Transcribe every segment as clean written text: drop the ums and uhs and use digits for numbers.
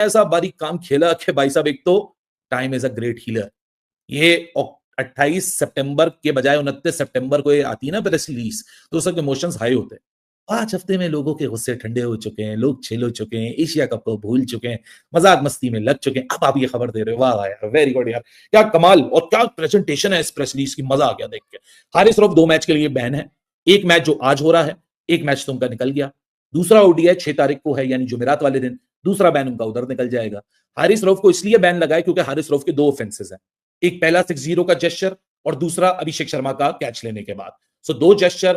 ऐसा बारीक काम खेला कि भाई साहब, एक तो time is a great healer. ये 28 सितंबर के बजाय 29 सितंबर को ये आती है ना प्रेस रिलीज, तो उस वक्त इमोशंस हाई होते हैं। 5 हफ्ते में लोगों के गुस्से ठंडे हो चुके हैं, लोग चिल हो चुके हैं, एशिया कप को भूल चुके हैं, मजाक मस्ती में लग चुके हैं। अब आप ये खबर दे रहे हो, वाह यार, वेरी गुड यार, क्या कमाल और क्या प्रेजेंटेशन है इस प्रेस रिलीज की, मजा आ गया देख के। हारिस रऊफ 2 मैच के लिए बैन है। एक मैच जो आज हो रहा है, एक मैच तो उनका निकल गया। दूसरा ओडीआई 6 तारीख को है, यानी जुमेरात वाले दिन, दूसरा बैन उनका उधर निकल जाएगा। हारिस रऊफ को इसलिए बैन लगाए क्योंकि हारिस रऊफ के 2 ऑफेंसेस हैं। एक पहला 6-0 का जेस्चर और दूसरा अभिषेक शर्मा का कैच लेने के बाद। सो 2 जेस्चर,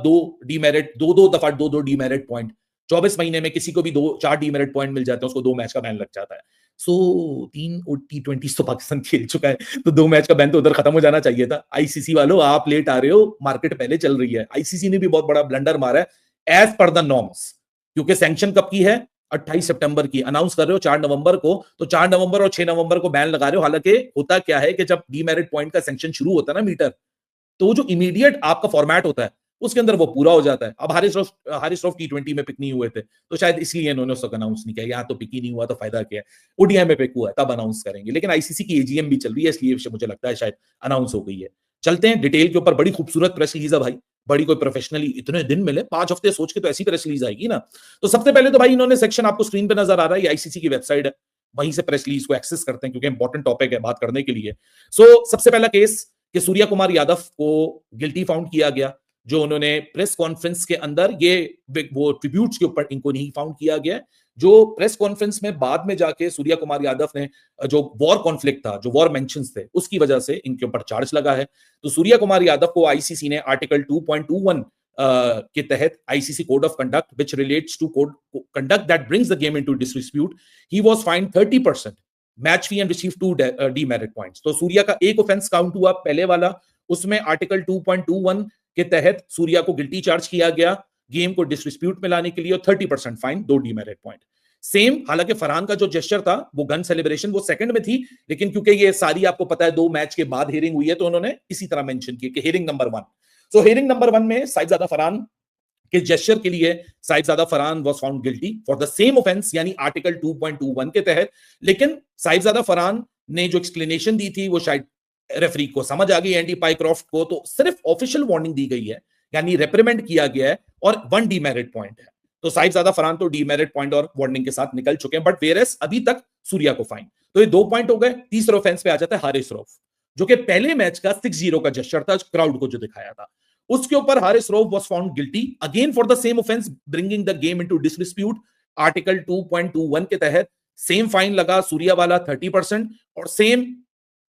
2 डीमेरिट, 2-2 दफा 2-2 डीमेरिट पॉइंट। 24 महीने में किसी को भी 4 डीमेरिट पॉइंट मिल जाते हैं, उसको 2 मैच का बैन लग जाता है। सो 3 T20 तो पाकिस्तान खेल चुका है, तो 2 मैच का बैन तो उधर खत्म हो जाना चाहिए था। आईसीसी वालों, आप लेट आ रहे हो, मार्केट पहले चल रही है। आईसीसी ने भी बहुत बड़ा ब्लंडर मारा है एज पर द नॉर्म्स, क्योंकि सैंक्शन कब की है, 28 सितंबर की अनाउंस कर रहे हो 4 नवंबर को, तो 4 नवंबर और 6 नवंबर को बैन लगा रहे हो। हालांकि होता क्या है कि जब डीमेरिट पॉइंट का सैंक्शन शुरू होता है ना मीटर, तो जो इमीडिएट आपका फॉर्मेट होता है उसके अंदर वो पूरा हो जाता है। अब हारिस रऊफ T20 में पिक नहीं हुए थे, तो शायद इसलिए इन्होंने उसको अनाउंस नहीं किया। यहाँ तो पिक ही नहीं हुआ तो फायदा क्या है, ओडीआई में पिक हुआ है तब अनाउंस करेंगे। लेकिन आईसीसी की एजीएम भी चल रही है, इसलिए मुझे लगता है शायद अनाउंस हो गई है। चलते हैं डिटेल के ऊपर। बड़ी खूबसूरत प्रेस रिलीज है भाई, बड़ी कोई प्रोफेशनली इतने दिन मिले, 5 हफ्ते सोच के तो ऐसी प्रेस रिलीज आएगी ना। तो सबसे पहले तो भाई इन्होंने सेक्शन आपको स्क्रीन पे नजर आ रहा है, आईसीसी की वेबसाइट है, वहीं से प्रेस रिलीज को एक्सेस करते हैं क्योंकि इंपॉर्टेंट टॉपिक है बात करने के लिए। सो सबसे पहला केस कि सूर्या कुमार यादव को गिल्टी फाउंड किया गया, जो उन्होंने प्रेस कॉन्फ्रेंस के अंदर, ये वो ट्रिब्यूट्स के ऊपर इनको नहीं फाउंड किया गया, जो प्रेस कॉन्फ्रेंस में बाद में जाके सूर्या कुमार यादव ने जो वॉर कॉन्फ्लिक्ट था, जो वॉर मेंशंस थे, उसकी वजह से इनके ऊपर चार्ज लगा है। तो सूर्या कुमार यादव को आईसीसी ने आर्टिकल 2.21 के तहत ICC code of conduct which relates to code conduct that brings the game into disrepute, he was fined 30% match fee and receive 2 demerit points. तो सूर्या का एक ऑफेंस काउंट हुआ पहले वाला, उसमें आर्टिकल 2.21 के तहत सूर्या को गिल्टी चार्ज किया गया गेम को डिसरिस्प्यूट में लाने के लिए, और 30% फाइन, 2 डीमेरिट पॉइंट। सेम, हालांकि फरहान का जो जेस्चर था वो गन सेलिब्रेशन, वो सेकंड में थी, लेकिन क्योंकि ये सारी आपको पता है 2 मैच के बाद हियरिंग हुई है, तो उन्होंने इसी तरह मेंशन किया कि हियरिंग नंबर 1। सो हियरिंग नंबर 1 में साहिबजादा फरहान के जेस्चर के लिए Sahibzada Farhan was found guilty for the same offence, यानी आर्टिकल 2.21 के तहत। लेकिन साहिबजादा फरहान ने जो एक्सप्लेनेशन दी थी वो शायद रेफरी को समझ आ गई, एंडी पाइक्रॉफ्ट को, तो सिर्फ ऑफिशियल वार्निंग दी गई है, यानी रेप्रिमेंड किया गया है, और 1 डीमेरिट पॉइंट है। तो साहिबजादा फरहान तो डीमेरिट पॉइंट और वार्निंग के साथ निकल चुके हैं, बट वेयरएस अभी तक सूर्या को फाइन। तो ये 2 पॉइंट हो गए। तीसरे ऑफेंस पे आ जाता है हारिस रऊफ, जो कि पहले मैच का 6-0 का जेस्चर था, क्राउड को जो दिखाया था, उसके ऊपर Haris Rauf was found guilty again for the same offence bringing the game into disrepute, article 2.21 के तहत। सेम फाइन लगा सूर्या वाला 30%, और सेम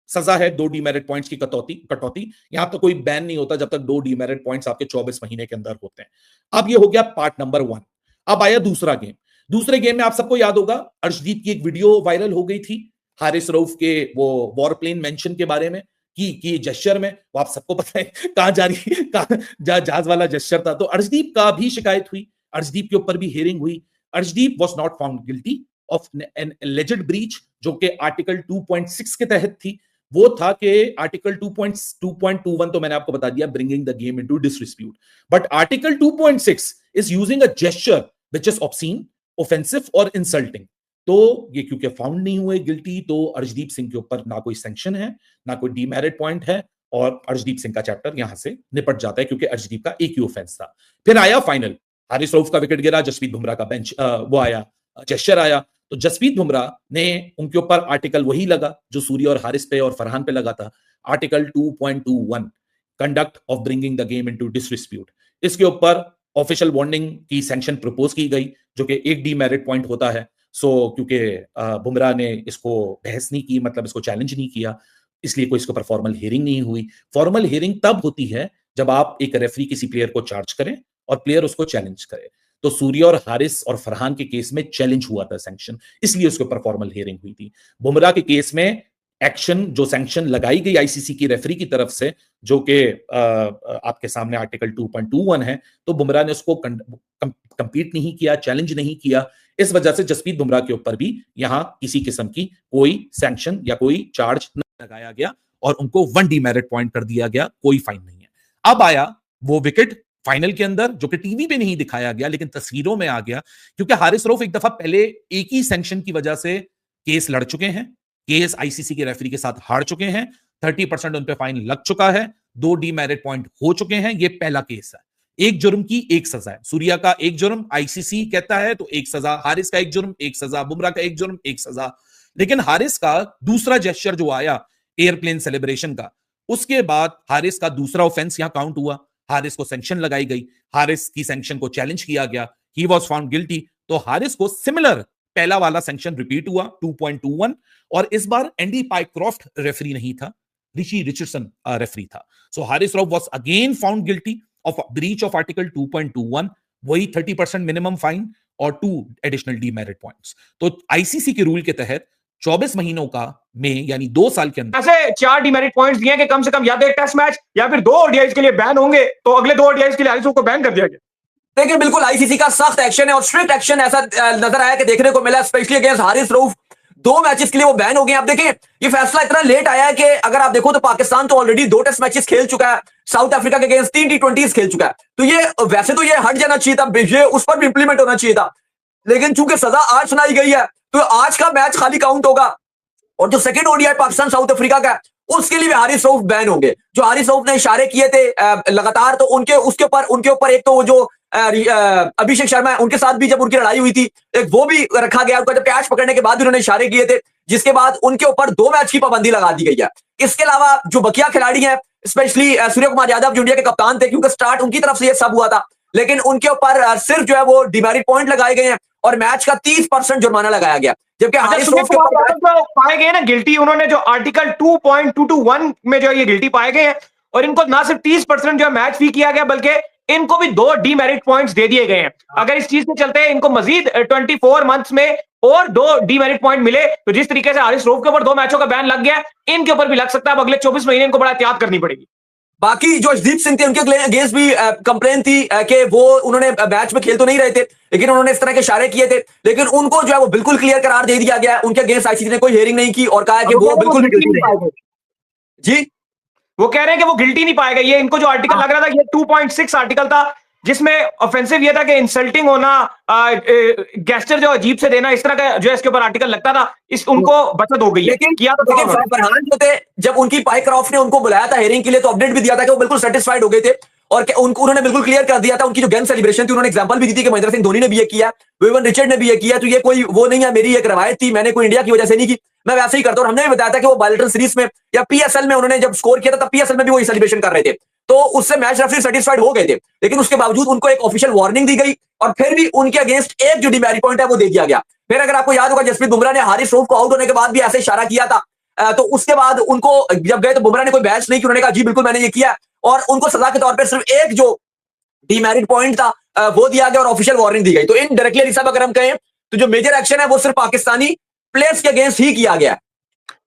सजा है 2 डीमेरिट पॉइंट्स की कटौती। यहां तो कोई बैन नहीं होता जब तक 2 डीमेरिट पॉइंट्स आपके 24 महीने के अंदर होते हैं। अब ये हो गया पार्ट नंबर 1। अब आया दूसरा गेम। दूसरे गेम में आप सबको याद होगा, अर्शदीप की एक वीडियो वायरल हो गई थी हारिस रऊफ के वो वॉर प्लेन मेंशन के बारे में, कि जेस्चर में, वो आप सबको पता है कहां जा रही है, कहां जहाज वाला जेस्चर था। तो अर्शदीप का भी शिकायत हुई, अर्शदीप के ऊपर भी हियरिंग हुई। Arshdeep was not found guilty of an alleged breach, जो कि आर्टिकल 2.6 के तहत थी। वो था कि आर्टिकल 2.21 तो मैंने आपको बता दिया, bringing the game into disrepute, but article 2.6 is using a gesture which is obscene, offensive और इंसल्टिंग। तो ये क्योंकि फाउंड नहीं हुए गिल्टी, तो अर्शदीप सिंह के ऊपर ना कोई सैंक्शन है, ना कोई डीमेरिट पॉइंट है, और अर्शदीप सिंह का चैप्टर यहां से निपट जाता है, क्योंकि अर्शदीप का एक ही ऑफेंस था। फिर आया फाइनल, हारिस रऊफ का विकेट गिरा, जसप्रीत बुमराह का बेंच वो आया, जेस्चर आया। तो जसप्रीत बुमराह ने उनके ऊपर आर्टिकल वही लगा जो सूर्य और हारिस पे और फरहान पे लगा था, article 2.21 conduct of bringing the game into disrepute. इसके ऊपर ऑफिशियल वार्निंग की सैंक्शन प्रपोज की गई, जो कि 1 डीमेरिट पॉइंट होता है। सो क्योंकि बुमराह ने इसको बहस नहीं की, मतलब इसको चैलेंज नहीं किया, इसलिए कोई इसके ऊपर फॉर्मल हियरिंग नहीं हुई। फॉर्मल हियरिंग तब होती है जब आप एक रेफरी किसी प्लेयर को चार्ज करें और प्लेयर उसको चैलेंज करे। तो सूर्य और हारिस और फरहान के केस में चैलेंज हुआ था सैंक्शन, इसलिए उसके ऊपर फॉर्मल हियरिंग हुई थी। बुमराह के केस में एक्शन, जो सैंक्शन लगाई गई आईसीसी की रेफरी की तरफ से, जो कि आपके सामने आर्टिकल 2.21 है, तो बुमराह ने उसको कंप्लीट नहीं किया, चैलेंज नहीं किया। इस वजह से जसप्रीत बुमराह के ऊपर भी यहां किसी किस्म की कोई सैंक्शन या कोई चार्ज नहीं लगाया गया, और उनको 1 डीमेरिट पॉइंट कर दिया गया, कोई फाइन नहीं है। अब आया वो विकेट फाइनल के अंदर, जो कि टीवी पे नहीं दिखाया गया लेकिन तस्वीरों में आ गया, क्योंकि हारिस रऊफ एक दफा पहले एक ही सैंक्शन की वजह से केस लड़ चुके हैं, केस आईसीसी के रेफरी के साथ हार चुके हैं, 30% उन पे फाइन लग चुका है, 2 डीमेरिट पॉइंट हो चुके हैं, ये पहला केस है। एक जुर्म की एक सजा है, सूर्या का एक जुर्म आईसीसी कहता है तो एक सजा, हारिस का एक जुर्म एक सजा, बुमराह का एक जुर्म एक सजा। लेकिन हारिस का दूसरा जेस्चर जो आया एयरप्लेन सेलिब्रेशन का, उसके बाद हारिस का दूसरा ऑफेंस यहां काउंट हुआ, हारिस को सैंक्शन लगाई गई, हारिस की सैंक्शन को चैलेंज किया गया, ही वाज फाउंड गिल्टी, तो हारिस को सिमिलर पहला वाला सैंक्शन रिपीट हुआ 2.21, और इस बार एंडी पाइक्रॉफ्ट रेफरी नहीं था, रिची रिचर्डसन रेफरी था। So Haris Rauf was again found guilty of breach of article 2.21, वही 30% मिनिमम फाइन और 2 एडिशनल डीमेरिट पॉइंट्स। तो आईसीसी के रूल के तहत 24 महीनों का में, यानी 2 साल के अंदर ऐसे 4 डीमेरिट पॉइंट्स दिए कि कम से कम या तो एक टेस्ट मैच या फिर 2 ओडीआईज के लिए बैन होंगे, तो अगले 2 ओडीआईज के लिए हारिस रऊफ को बैन कर दिया गया। लेकिन बिल्कुल आईसीसी का सख्त एक्शन है और स्ट्रिक्ट एक्शन ऐसा नजर आया कि देखने को मिला, specially against Haris Rauf. 2 matches के लिए वो बैन हो गए। आप देखें ये फैसला इतना लेट आया है कि अगर आप देखो तो पाकिस्तान तो ऑलरेडी 2 टेस्ट मैचेस खेल चुका है, साउथ अफ्रीका के अगेंस्ट 3 टी20 खेल चुका है, तो ये वैसे तो ये हट जाना चाहिए था, ये उस पर भी इंप्लीमेंट होना चाहिए था, लेकिन चूंकि सजा आज सुनाई गई है तो आज का मैच खाली काउंट होगा, और जो second ODI Pakistan south Africa का उसके लिए भी हारिस रऊफ बैन होंगे। जो हारिस रऊफ ने इशारे किए थे लगातार, तो उनके ऊपर एक तो जो अभिषेक शर्मा है उनके साथ भी जब उनकी लड़ाई हुई थी, एक वो भी रखा गया, उनका जब कैच पकड़ने के बाद भी उन्होंने इशारे किए थे, जिसके बाद उनके ऊपर 2 मैच की पाबंदी लगा दी गई है। इसके अलावा जो बकिया खिलाड़ी हैं, स्पेशली सूर्य कुमार यादव जो इंडिया के कप्तान थे, क्योंकि स्टार्ट उनकी तरफ से ये सब हुआ था, लेकिन उनके ऊपर सिर्फ जो है वो डिमेरिट पॉइंट लगाए गए हैं और मैच का 30% जुर्माना लगाया गया। जबकि हारिस रऊफ के ऊपर पाए गए ना गिल्टी, उन्होंने जो आर्टिकल 2.221 में जो ये गिल्टी पाए गए हैं, और इनको ना सिर्फ 30% जो मैच फी किया गया, बल्कि इनको भी 2 डीमेरिट पॉइंट्स दे दिए गए हैं। अगर इस चीज से चलते इनको मजीद 24 मंथ्स में और 2 डीमेरिट पॉइंट मिले, तो जिस तरीके से हारिस रऊफ के ऊपर 2 मैचों का बैन लग गया, इनके ऊपर भी लग सकता है। अब अगले 24 महीने इनको बड़ा एहतियात करनी पड़ेगी। बाकी जो अर्शदीप सिंह थे, उनके अगेंस्ट भी कंप्लेन थी कि वो उन्होंने मैच में खेल तो नहीं रहे थे, लेकिन उन्होंने इस तरह के इशारे किए थे, लेकिन उनको जो है वो बिल्कुल क्लियर करार दे दिया गया। उनके अगेंस्ट आईसीसी ने कोई हियरिंग नहीं की और कहा कि वो बिल्कुल भी गिल्टी नहीं। जी, वो कह रहे हैं कि वो गिल्टी नहीं पाए गए। ये इनको जो आर्टिकल लग रहा था, ये 2.6 आर्टिकल था, जिसमें ऑफेंसिव ये था कि इंसल्टिंग होना, गेस्चर जो अजीब से देना, इस तरह का जो इसके ऊपर आर्टिकल लगता था, इस उनको बचत हो गई है। लेकिन किया तो फरहान जो थे, जब उनकी पाइक्रॉफ्ट ने उनको बुलाया था हेयरिंग के लिए, तो अपडेट भी दिया था कि वो बिल्कुल सेटिस्फाइड हो गए थे और उन्होंने बिल्कुल क्लियर कर दिया था। उनकी जो गेम सेलिब्रेशन थी, उन्होंने एग्जांपल भी दी थी कि महेंद्र सिंह धोनी ने भी ये किया, विवियन रिचर्ड ने भी ये किया, तो ये कोई वो नहीं है, मेरी एक रवायत थी, मैंने कोई इंडिया की वजह से नहीं की, मैं वैसे ही करता हूं। और हमने भी बताया था कि वो बायलैटरल सीरीज में या पीएसएल में उन्होंने जब स्कोर किया था, तब पीएसएल में भी वही सेलिब्रेशन कर रहे थे, तो उससे मैच रेफरी सेटिस्फाइड हो गए थे। लेकिन उसके बावजूद उनको एक ऑफिशियल वार्निंग दी गई और फिर भी उनके अगेंस्ट एक जो डिमेरिट पॉइंट है वो दे दिया गया। फिर अगर आपको याद होगा, जसप्रीत बुमराह ने हारिस रऊफ को आउट होने के बाद भी ऐसे इशारा किया था, तो उसके बाद उनको जब गए तो बुमराह ने कोई बहस नहीं की, उन्होंने कहा जी बिल्कुल मैंने ये किया, और उनको सजा के तौर पर सिर्फ एक जो डीमेरिट पॉइंट था वो दिया गया और ऑफिशियल वार्निंग दी गई। तो इनडायरेक्टली सब अगर हम कहें तो जो मेजर एक्शन है वो सिर्फ पाकिस्तानी प्लेयर्स के अगेंस्ट ही किया गया।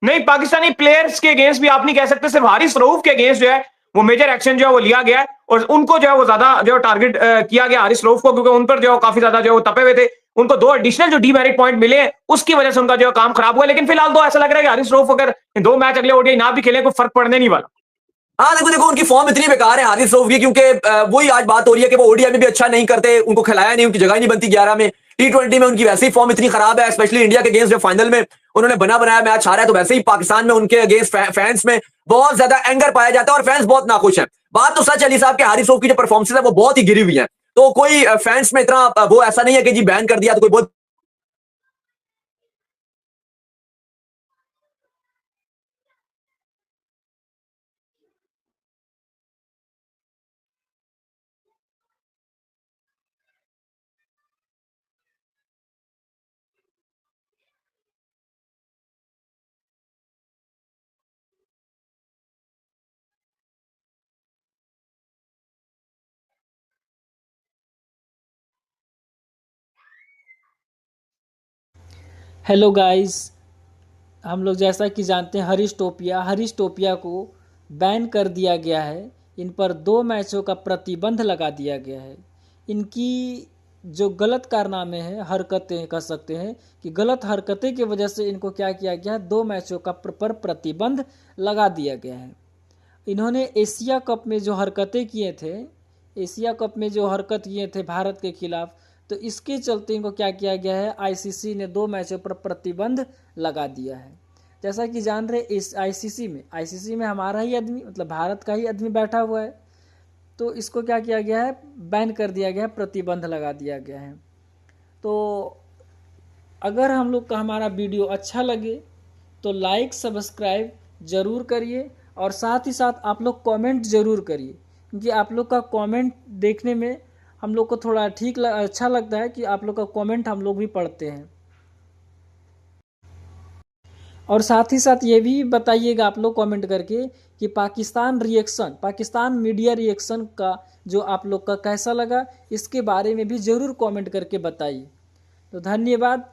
नहीं, पाकिस्तानी प्लेयर्स के अगेंस्ट भी आप नहीं कह सकते, सिर्फ हारिस रऊफ के अगेंस्ट जो है वो मेजर एक्शन जो है वो लिया गया है, और उनको जो है वो ज्यादा जो टारगेट किया गया हारिस रऊफ को, क्योंकि उन पर जो है काफी ज्यादा जो है वो तपे हुए थे। उनको 2 एडिशनल जो डीमेरिट पॉइंट मिले हैं, उसकी वजह से उनका जो है काम खराब हुआ। लेकिन फिलहाल तो ऐसा लग रहा है कि हारिस रऊफ अगर 2 मैच अगले ओडीआई ना भी खेले, कोई फर्क पड़ने नहीं वाला। हाँ देखो उनकी फॉर्म इतनी बेकार है हारिस रऊफ की, क्योंकि वही आज बात हो रही है कि वो ओडीआई में भी अच्छा नहीं करते, उनको खिलाया नहीं, उनकी जगह नहीं बनती 11 में। टी20 में उनकी वैसे ही फॉर्म इतनी खराब है, स्पेशली इंडिया के अगेंस्ट जो फाइनल में उन्होंने बना बनाया मैच हारा है, तो वैसे ही पाकिस्तान में उनके अगेंस्ट फैंस में बहुत ज्यादा एंगर पाया जाता है और फैंस बहुत नाखुश हैं। बात तो सच अली साहब के हारिस रऊफ की जो परफॉर्मेंस है वो बहुत ही गिरी हुई है, तो कोई फैंस में इतना वो ऐसा नहीं है कि जी बैन कर दिया तो कोई बहुत। हेलो गाइस, हम लोग जैसा कि जानते हैं हरीश टोपिया को बैन कर दिया गया है। इन पर 2 मैचों का प्रतिबंध लगा दिया गया है। इनकी जो गलत कारनामे हैं, हरकतें कह सकते हैं कि गलत हरकतें की वजह से इनको क्या किया गया है, 2 मैचों का पर प्रतिबंध लगा दिया गया है। इन्होंने एशिया कप में जो हरकतें किए थे, एशिया कप में जो हरकत किए थे भारत के खिलाफ, तो इसके चलते इनको क्या किया गया है, आईसीसी ने 2 मैचों पर प्रतिबंध लगा दिया है। जैसा कि जान रहे इस आईसीसी में हमारा ही आदमी, मतलब भारत का ही आदमी बैठा हुआ है, तो इसको क्या किया गया है, बैन कर दिया गया है, प्रतिबंध लगा दिया गया है। तो अगर हम लोग का हमारा वीडियो अच्छा लगे तो लाइक सब्सक्राइब ज़रूर करिए, और साथ ही साथ आप लोग कमेंट ज़रूर करिए, क्योंकि आप लोग का कमेंट देखने में हम लोग को थोड़ा अच्छा लगता है कि आप लोग का कमेंट हम लोग भी पढ़ते हैं। और साथ ही साथ ये भी बताइएगा आप लोग कमेंट करके कि पाकिस्तान मीडिया रिएक्शन का जो आप लोग का कैसा लगा, इसके बारे में भी ज़रूर कमेंट करके बताइए। तो धन्यवाद।